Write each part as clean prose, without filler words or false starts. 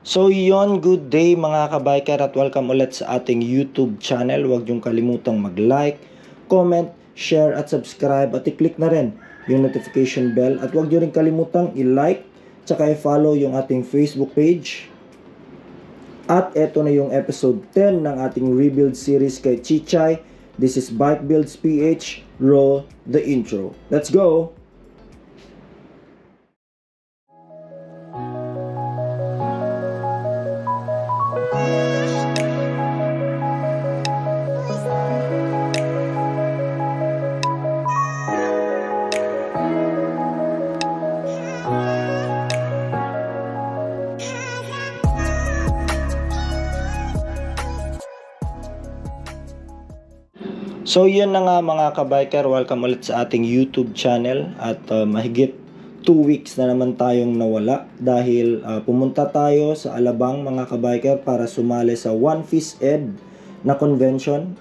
So yon, good day mga kabiker at welcome ulit sa ating YouTube channel. Huwag niyong kalimutang mag-like, comment, share at subscribe at i-click na rin yung notification bell. At huwag niyo rin kalimutang i-like tsaka i-follow yung ating Facebook page. At eto na yung episode 10 ng ating rebuild series kay Chichay. This is Bike Builds PH. Roll the intro. Let's go! So yun na nga mga kabiker, welcome ulit sa ating YouTube channel at mahigit 2 weeks na naman tayong nawala dahil pumunta tayo sa Alabang mga kabiker para sumali sa One Fish Ed na convention.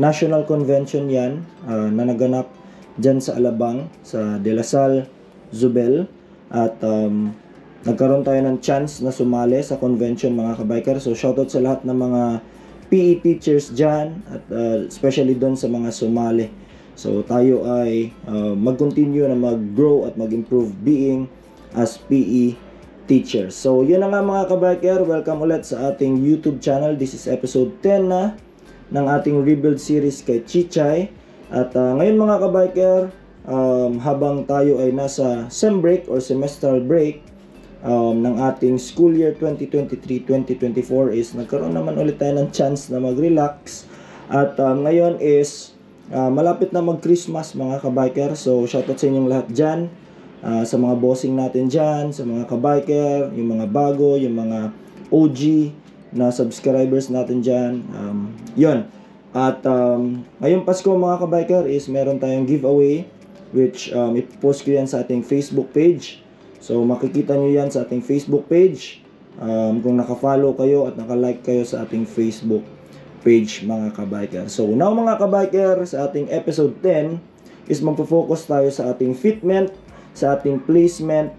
National convention yan na naganap dyan sa Alabang, sa De La Salle, Zubel. At nagkaroon tayo ng chance na sumali sa convention mga kabiker. So shoutout sa lahat ng mga PE teachers dyan at especially doon sa mga sumali. So tayo ay mag-continue na mag-grow at mag-improve being as PE teachers. So yun na nga mga kabiker, welcome ulit sa ating YouTube channel. This is episode 10 na ng ating rebuild series kay Chichay. At ngayon mga kabiker, habang tayo ay nasa sem break or semestral break ng ating school year 2023-2024 is nagkaroon naman ulit tayo ng chance na mag-relax. At ngayon is malapit na mag-Christmas mga kabiker. So shoutout sa inyong lahat dyan, sa mga bossing natin dyan, sa mga kabiker, yung mga bago, yung mga OG na subscribers natin dyan. Yun. At ngayong Pasko mga kabiker is meron tayong giveaway which ipopost ko yan sa ating Facebook page. So makikita nyo yan sa ating Facebook page kung naka-follow kayo at naka-like kayo sa ating Facebook page mga kabiker. So now mga kabiker, sa ating episode 10 is magpo-focus tayo sa ating fitment, sa ating placement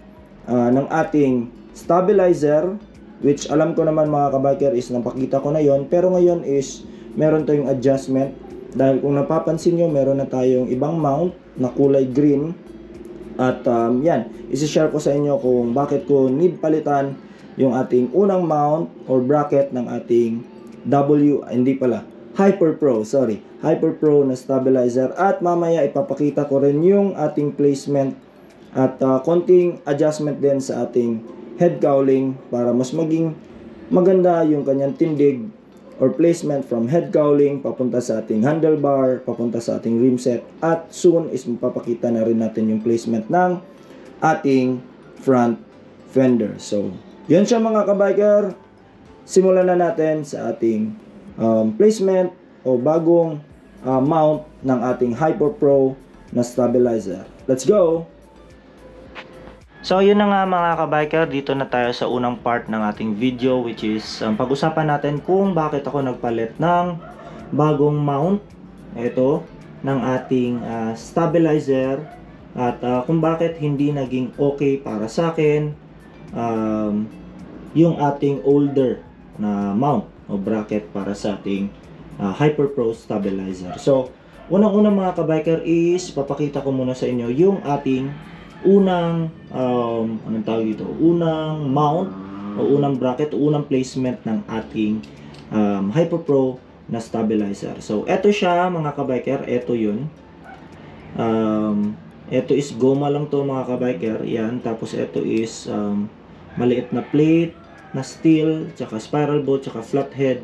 ng ating stabilizer, which alam ko naman mga kabiker is napakita ko na yon. Pero ngayon is meron tayong adjustment dahil kung napapansin nyo meron na tayong ibang mount na kulay green. At yan, isi-share ko sa inyo kung bakit ko need palitan yung ating unang mount or bracket ng ating Hyper Pro na stabilizer. At mamaya ipapakita ko rin yung ating placement at konting adjustment din sa ating head cowling para mas maging maganda yung kanyang tindig or placement from head cowling papunta sa ating handlebar, papunta sa ating rim set, at soon is mapapakita na rin natin yung placement ng ating front fender. So, yun siya mga kabiker. Simulan na natin sa ating placement o bagong mount ng ating Hyper Pro na stabilizer. Let's go! So yun na nga mga kabiker, dito na tayo sa unang part ng ating video, which is pag-usapan natin kung bakit ako nagpalit ng bagong mount ito ng ating stabilizer at kung bakit hindi naging okay para sa akin yung ating older na mount o bracket para sa ating Hyper Pro stabilizer. So unang-unang mga kabiker is papakita ko muna sa inyo yung ating unang anong tawag dito, unang mount o unang bracket o unang placement ng ating Hyper Pro na stabilizer. So eto siya mga kabiker, eto yun. Eto is goma lang to mga kabiker, yan. Tapos eto is maliit na plate na steel, tsaka spiral bolt, tsaka flathead.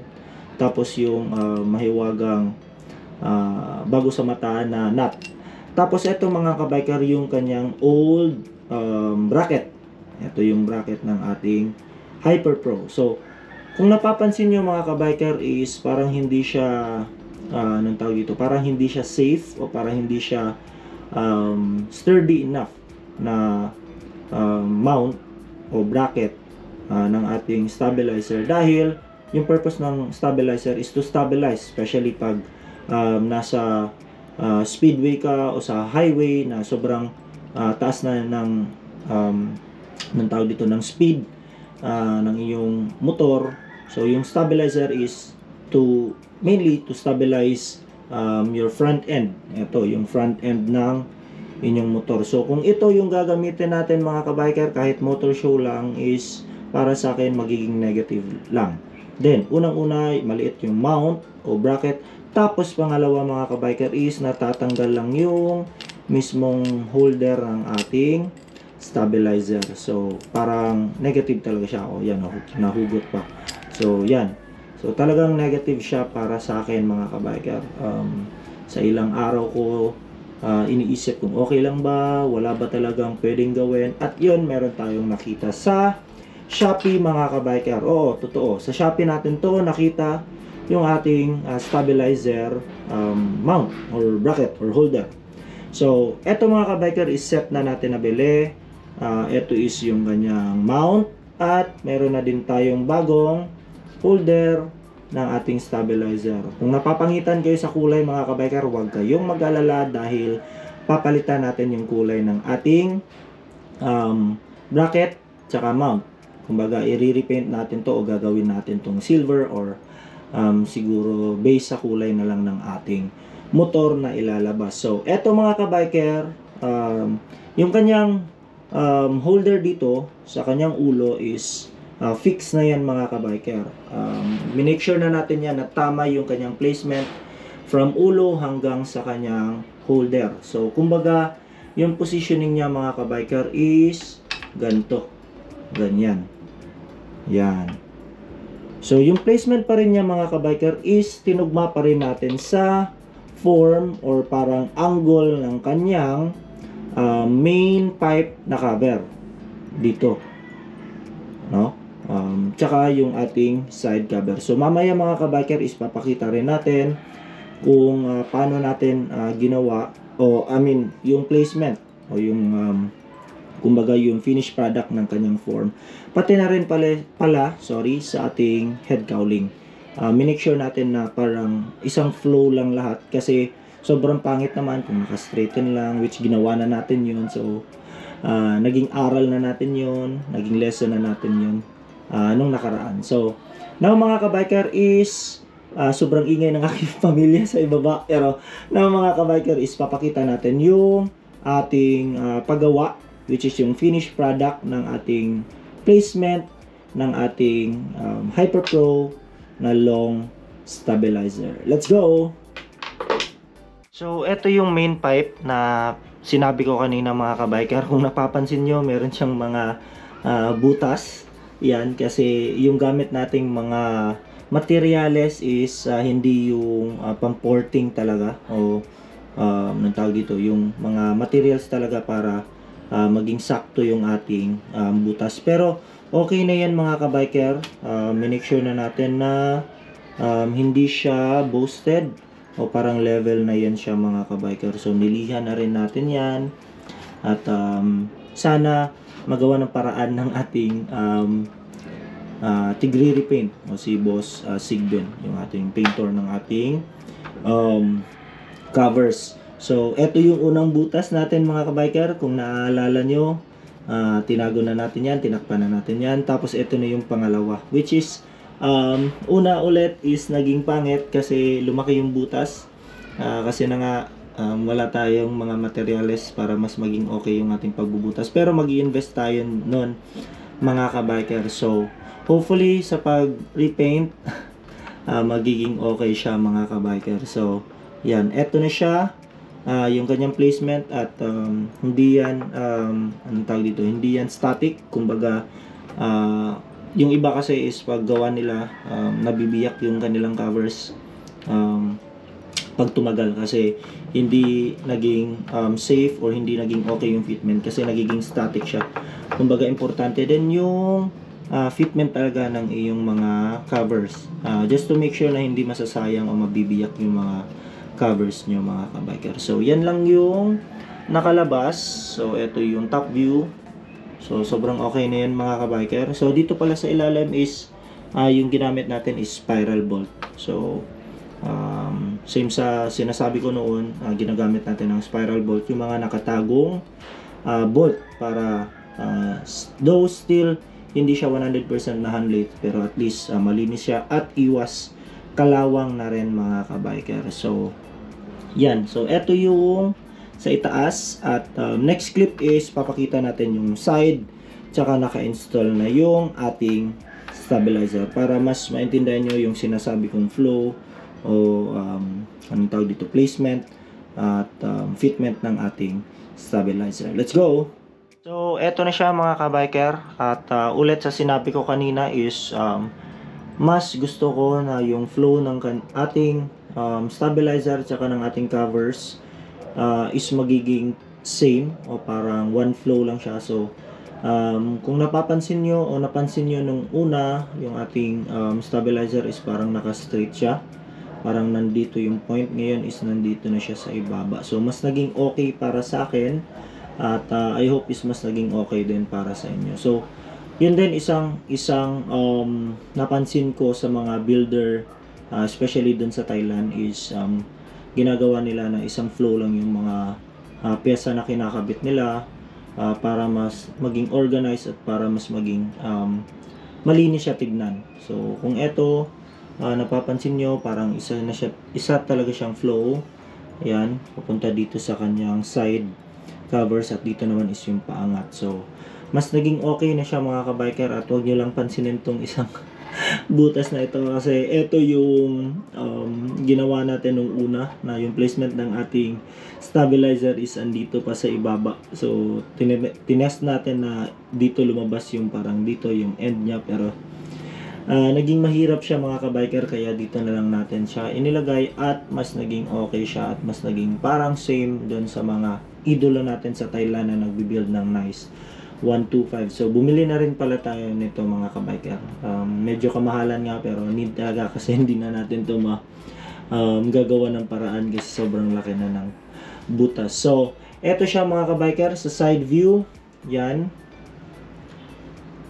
Tapos yung mahiwagang bago sa mata na nut. Tapos ito mga kabiker yung kanyang old bracket. Ito yung bracket ng ating Hyper Pro. So, kung napapansin nyo mga kabiker is parang hindi siya, anong tawag dito? Parang hindi siya safe o parang hindi siya sturdy enough na mount o bracket ng ating stabilizer. Dahil yung purpose ng stabilizer is to stabilize, especially pag nasa speedway ka o sa highway na sobrang taas na ng tawag dito ng speed. ng iyong motor. So yung stabilizer is mainly to stabilize your front end. Ito yung front end ng inyong motor. So kung ito yung gagamitin natin mga kabiker, kahit motor show lang, is para sa akin magiging negative lang. Then unang-una, maliit yung mount o bracket. Tapos pangalawa mga kabiker is natatanggal lang yung mismong holder ng ating stabilizer. So parang negative talaga siya. O yan, nahugot pa. So yan. So talagang negative siya para sa akin mga kabiker. Sa ilang araw ko iniisip kung okay lang ba, wala ba talagang pwedeng gawin. At yun, meron tayong nakita sa Shopee mga kabiker. Oo, totoo. Sa Shopee natin to nakita yung ating stabilizer mount or bracket or holder. So, eto mga kabiker is set na natin nabili. Ito is yung kanyang mount at meron na din tayong bagong holder ng ating stabilizer. Kung napapangitan kayo sa kulay mga kabiker, huwag kayong mag-alala dahil papalitan natin yung kulay ng ating bracket tsaka mount. Kumbaga, i-repaint natin to o gagawin natin tong silver or siguro base sa kulay na lang ng ating motor na ilalabas. So, eto mga kabiker, yung kanyang holder dito sa kanyang ulo is fix na yan mga kabiker. Minake sure na natin yan na tama yung kanyang placement from ulo hanggang sa kanyang holder. So, kumbaga, yung positioning niya mga kabiker is ganito. Ganyan. Yan. So, yung placement pa rin niya mga kabiker is tinugma pa rin natin sa form or parang angle ng kanyang main pipe na cover. Dito. No? Tsaka yung ating side cover. So mamaya mga kabiker is papakita rin natin kung paano natin ginawa o yung placement o yung kumbaga yung finished product ng kanyang form. Pati na rin pala sa ating head cowling. Minake sure natin na parang isang flow lang lahat kasi sobrang pangit naman kung naka-straighten lang, which ginawa na natin yun. So naging aral na natin yun, naging lesson na natin yun nung nakaraan. So, now mga kabiker is sobrang ingay ng aking pamilya sa ibaba. Pero now mga kabiker is papakita natin yung ating paggawa, which is yung finished product ng ating placement ng ating Hyper Pro na long stabilizer. Let's go! So, ito yung main pipe na sinabi ko kanina mga kabiker. Kung napapansin nyo, meron siyang mga butas. Yan, kasi yung gamit nating mga materials is hindi yung pamporting talaga o anong tawag dito, yung mga materials talaga para maging sakto yung ating butas. Pero okay na yan mga kabiker. Make sure na natin na hindi siya boosted o parang level na yan siya mga kabiker. So nilihan na rin natin yan at sana magawa ng paraan ng ating tigre-repaint o si Boss Sigben, yung ating painter ng ating covers. So eto yung unang butas natin mga kabiker. Kung naaalala nyo, tinago na natin yan, tinakpan na natin yan. Tapos eto na yung pangalawa, which is una ulit is naging pangit kasi lumaki yung butas kasi na nga wala tayong mga materials para mas maging okay yung ating pagbubutas. Pero mag-i-invest tayo nun mga kabiker. So hopefully sa pag-repaint magiging okay siya mga kabiker. So yan, eto na siya yung kanyang placement at hindi yan anong tawag dito, hindi yan static. Kumbaga yung iba kasi is paggawa nila nabibiyak yung kanilang covers pag tumagal kasi hindi naging safe or hindi naging okay yung fitment kasi nagiging static siya. Kumbaga importante din yung fitment talaga ng iyong mga covers just to make sure na hindi masasayang o mabibiyak yung mga covers nyo mga kabiker. So yan lang yung nakalabas. So ito yung top view. So sobrang okay na yan mga kabiker. So dito pala sa ilalim is yung ginamit natin is spiral bolt. So same sa sinasabi ko noon, ginagamit natin ng spiral bolt, yung mga nakatagong bolt para though still hindi siya 100% na hand lathe, pero at least malinis siya at iwas kalawang na rin mga kabiker. So yan, so eto yung sa itaas, at next clip is papakita natin yung side, tsaka naka-install na yung ating stabilizer para mas maintindihan nyo yung sinasabi kong flow o anong tawag dito, placement at fitment ng ating stabilizer. Let's go! So eto na siya mga kabiker, at ulit sa sinabi ko kanina is mas gusto ko na yung flow ng ating stabilizer tsaka ng ating covers is magiging same o parang one flow lang siya. So kung napapansin nyo o napansin nyo nung una, yung ating stabilizer is parang naka-straight siya, parang nandito yung point, ngayon is nandito na siya sa ibaba. So mas naging okay para sa akin, at I hope is mas naging okay din para sa inyo. So yun din isang napansin ko sa mga builder, especially dun sa Thailand, is ginagawa nila na isang flow lang yung mga pyesa na kinakabit nila para mas maging organized at para mas maging malinis siya tignan. So kung eto napapansin nyo, parang isa talaga siyang flow. Yan, pupunta dito sa kanyang side covers, at dito naman is yung paangat. So mas naging okay na siya mga kabiker, at huwag nyo lang pansinin tong isang butas na ito, kasi ito yung ginawa natin nung una, na yung placement ng ating stabilizer is andito pa sa ibaba. So tinest natin na dito lumabas yung parang dito yung end niya, pero naging mahirap siya mga kabiker, kaya dito na lang natin siya inilagay, at mas naging okay siya, at mas naging parang same doon sa mga idolo natin sa Thailand na nagbi-build ng nice 125. So bumili na rin pala tayo nito mga kabiker. Medyo kamahalan nga, pero need talaga kasi hindi na natin to gagawa ng paraan kasi sobrang laki na ng butas. So eto siya mga kabiker sa side view. Yan.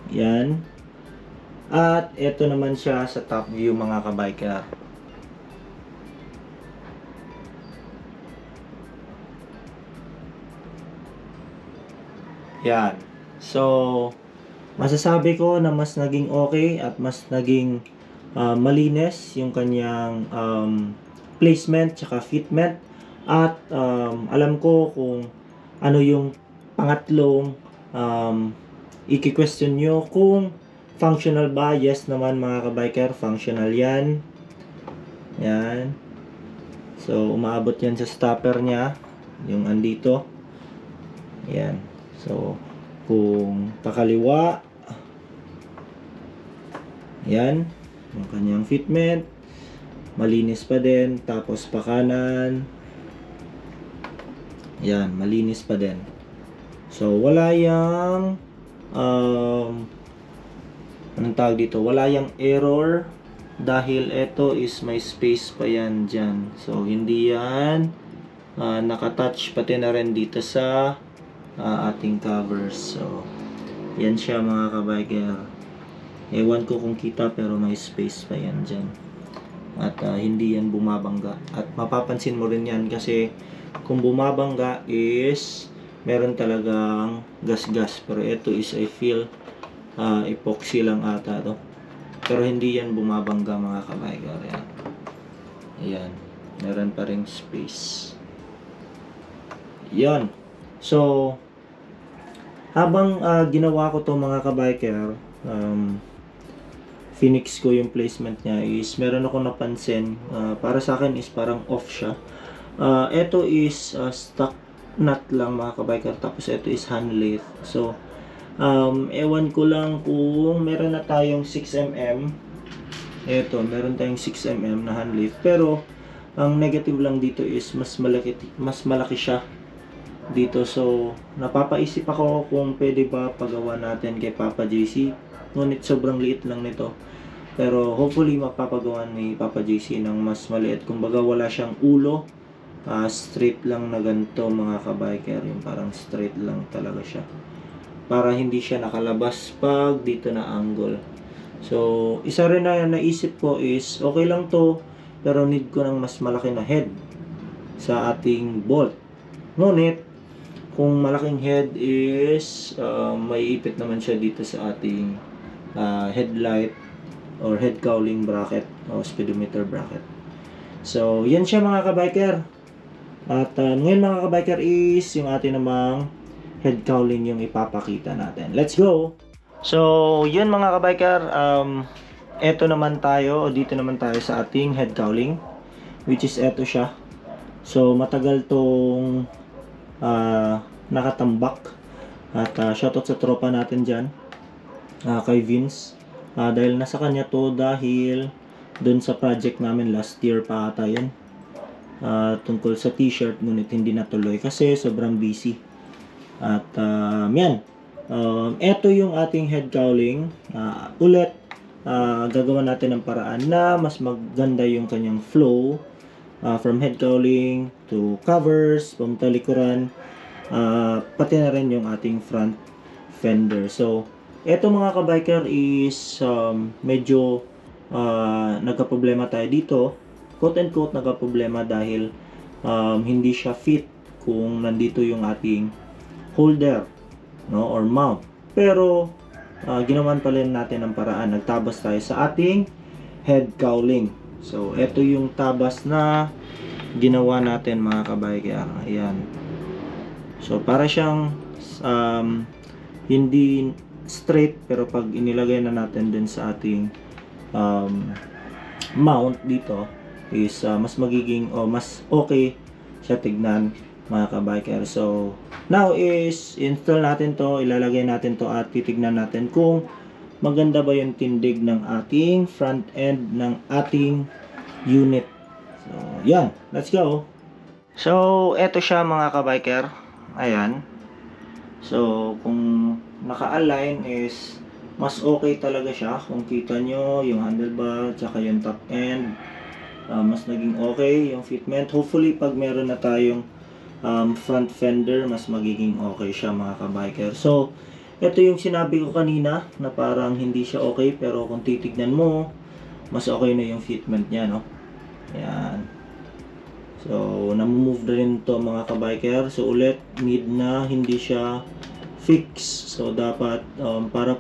Yan. At eto naman siya sa top view mga kabiker. Yan. So masasabi ko na mas naging okay at mas naging malinis yung kanyang placement tsaka fitment, at alam ko kung ano yung pangatlong i-question nyo, kung functional ba. Yes naman mga kabiker, functional yan. Yan. So umaabot yan sa stopper niya, yung andito. Yan. So kung pakaliwa, yan yung kanyang fitment, malinis pa din. Tapos pa kanan, yan, malinis pa din. So wala yang anong tawag dito, wala yang error, dahil ito is may space pa yan dyan. So hindi yan nakatouch, pati na rin dito sa ating covers. So yan siya mga kabiker. Ewan ko kung kita, pero may space pa yan dyan, at hindi yan bumabangga. At mapapansin mo rin yan kasi kung bumabangga is meron talagang gas-gas, pero ito is I feel epoxy lang ata to, pero hindi yan bumabangga mga kabiker. Yan. Ayan, meron pa ring space. Yan. So habang ginawa ko to mga kabiker, Phoenix ko yung placement niya, is meron ako napansin, para sa akin is parang off siya. Ito is stock nut lang mga kabiker, tapos ito is hand lathe. So ewan ko lang kung meron na tayong 6mm. Ito, meron tayong 6mm na hand lathe, pero ang negative lang dito is mas malaki siya dito. So napapaisip ako kung pwede ba pagawa natin kay Papa JC, ngunit sobrang liit lang nito, pero hopefully mapapagawa ni Papa JC ng mas maliit. Kumbaga wala siyang ulo, straight lang na ganito mga kabiker, yung parang straight lang talaga siya, para hindi siya nakalabas pag dito na angle. So isa rin na naisip ko is okay lang to, pero need ko ng mas malaki na head sa ating bolt. Ngunit kung malaking head is may ipit naman siya dito sa ating headlight or head cowling bracket o speedometer bracket. So, yan siya mga kabiker. At ngayon mga kabiker is yung ating namang head cowling yung ipapakita natin. Let's go! So, yun mga kabiker, eto naman tayo, o dito naman tayo sa ating head cowling, which is eto siya. So, matagal tong nakatambak. At shoutout sa tropa natin dyan, kay Vince. Dahil nasa kanya to dahil dun sa project namin last year pa ata yun. Tungkol sa t-shirt, ngunit hindi natuloy kasi sobrang busy. At yan. Eto yung ating head cowling. Ulit, gagawa natin ng paraan na mas maganda yung kanyang flow. From head cowling to covers, pamtalikuran, pati na rin yung ating front fender. So, eto mga kabiker is medyo nagka-problema tayo dito. Quote and quote nagka-problema dahil hindi siya fit kung nandito yung ating holder, no, or mount. Pero ginawan pa rin natin ang paraan. Nagtabas tayo sa ating head cowling. So, eto yung tabas na ginawa natin mga kabiker. Ayan. So, para siyang hindi straight, pero pag inilagay na natin din sa ating mount dito is mas magiging mas okay siya tignan mga kabiker. So, now is install natin to, ilalagay natin to at titignan natin kung maganda ba yung tindig ng ating front end ng ating unit. So, yan. Let's go. So, eto siya mga kabiker. Ayan. So, kung naka-align is mas okay talaga siya. Kung kita nyo yung handlebar tsaka yung top end, mas naging okay yung fitment. Hopefully, pag meron na tayong front fender, mas magiging okay siya mga kabiker. So, ito yung sinabi ko kanina na parang hindi siya okay, pero kung titignan mo, mas okay na yung fitment niya, no? Ayan. So, na-move na rin to mga kabiker. So, ulit, need na hindi siya fix. So, dapat para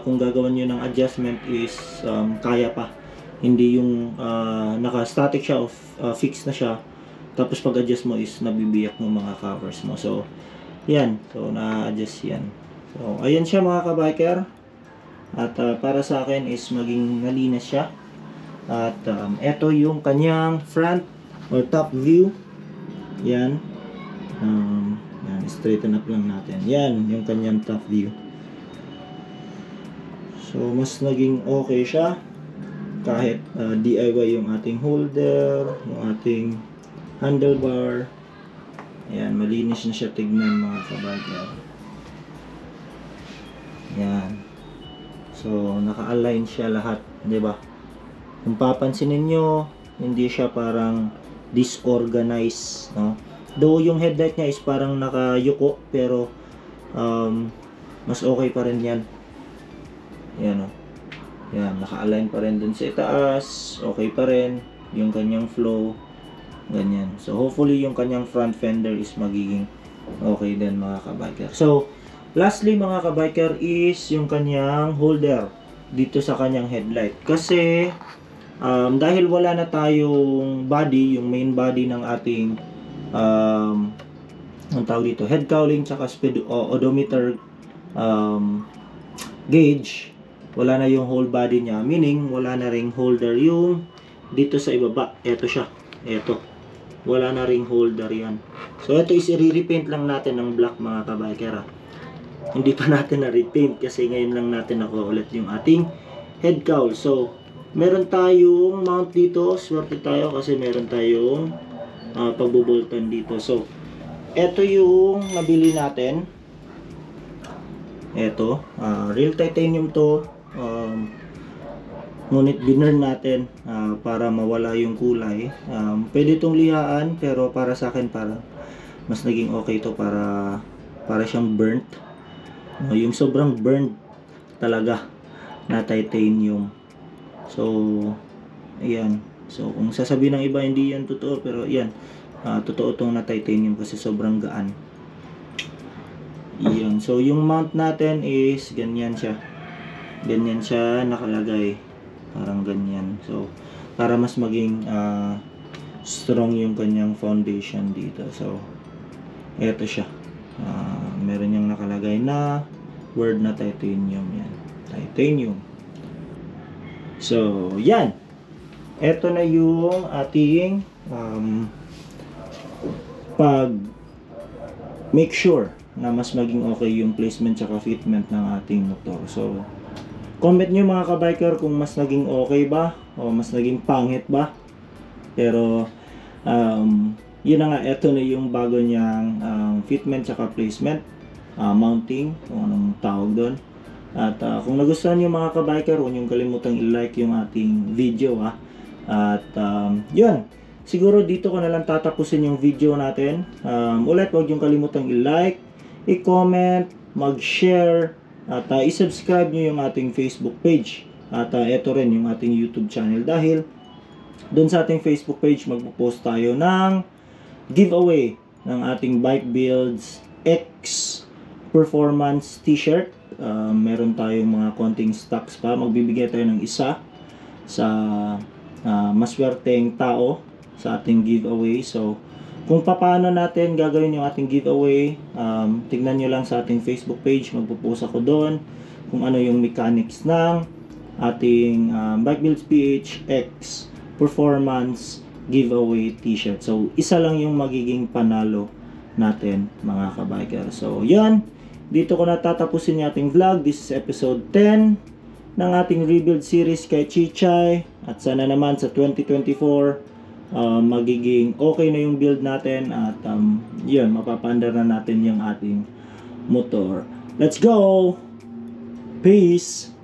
kung gagawin nyo ng adjustment is kaya pa. Hindi yung naka-static siya o fix na siya. Tapos pag-adjust mo is nabibiyak ng mga covers mo. So, yan. So, na-adjust yan. So, ayan siya mga kabiker. At para sa akin is maging nalinis siya. At ito yung kanyang front or top view. Yan. Yan, straighten up lang natin. Yan, yung kanyang top view. So, mas naging okay siya. Kahit DIY yung ating holder, yung ating handlebar. Ayan, malinis na siya tignan mga kabiker. Yan. So, naka-align siya lahat, 'di ba? Kung papansinin niyo, hindi siya parang disorganized, no? Though yung headlight niya is parang nakayuko, pero mas okay pa rin 'yan. Yan, no? Yan, naka-align pa rin dun sa itaas, okay pa rin yung kanyang flow, ganyan. So, hopefully yung kanyang front fender is magiging okay din mga kabiker. So, lastly mga kabiker is yung kanyang holder dito sa kanyang headlight. Kasi dahil wala na tayong body, yung main body ng ating ang tawag dito, head cowling tsaka speed odometer gauge, wala na yung whole body niya, meaning wala na ring holder yung dito sa ibaba. Eto siya, eto, wala na ring holder yan. So ito is i-repaint lang natin ng black mga kabiker. Hindi pa natin na-repaint kasi ngayon lang natin nakuha ulit yung ating head cowl. So, meron tayong mount dito. Swerte tayo kasi meron tayong pagbuboltan dito. So, eto yung nabili natin. Eto, real titanium to. Ngunit binurn natin para mawala yung kulay. Pwede itong lihaan, pero para sa akin para mas naging okay to, para siyang burnt. Yung sobrang burnt talaga na titanium. So, ayan. So, kung sasabihin ng iba hindi yan totoo, pero yan, totoo tong na titanium kasi sobrang gaan. Yun. So, yung mount natin is ganyan siya. Ganyan siya nakalagay. Parang ganyan. So, para mas maging strong yung kanyang foundation dito. So, eto siya. Meron yung nakalagay na word na titanium yan. Titanium. So, yan. Eto na yung ating make sure na mas maging okay yung placement tsaka fitment ng ating motor. So, comment nyo mga kabiker kung mas naging okay ba o mas naging pangit ba. Pero, yun na nga, eto na yung bago niyang fitment tsaka placement, mounting, kung anong tawag doon. At kung nagustuhan nyo mga kabiker, huwag nyo kalimutang i-like yung ating video ha. At yun, siguro dito ko na lang tatapusin yung video natin. Ulit, huwag nyo kalimutang i-like, i-comment, mag-share, at i-subscribe nyo yung ating Facebook page. At ito rin yung ating YouTube channel dahil doon sa ating Facebook page magpo-post tayo ng giveaway ng ating Bike Builds X Performance t-shirt. Meron tayong mga konting stocks pa. Magbibigay tayo ng isa sa maswerteng tao sa ating giveaway. So, kung paano natin gagawin yung ating giveaway, tignan nyo lang sa ating Facebook page. Magpo-post ako doon kung ano yung mechanics ng ating Bike Builds PH X Performance giveaway t-shirt. So, isa lang yung magiging panalo natin mga kabiker. So, yan. Dito ko natatapusin yung ating vlog. This is episode 10 ng ating rebuild series kay Chichay. At sana naman sa 2024 magiging okay na yung build natin at yun, mapapandar na natin yung ating motor. Let's go! Peace!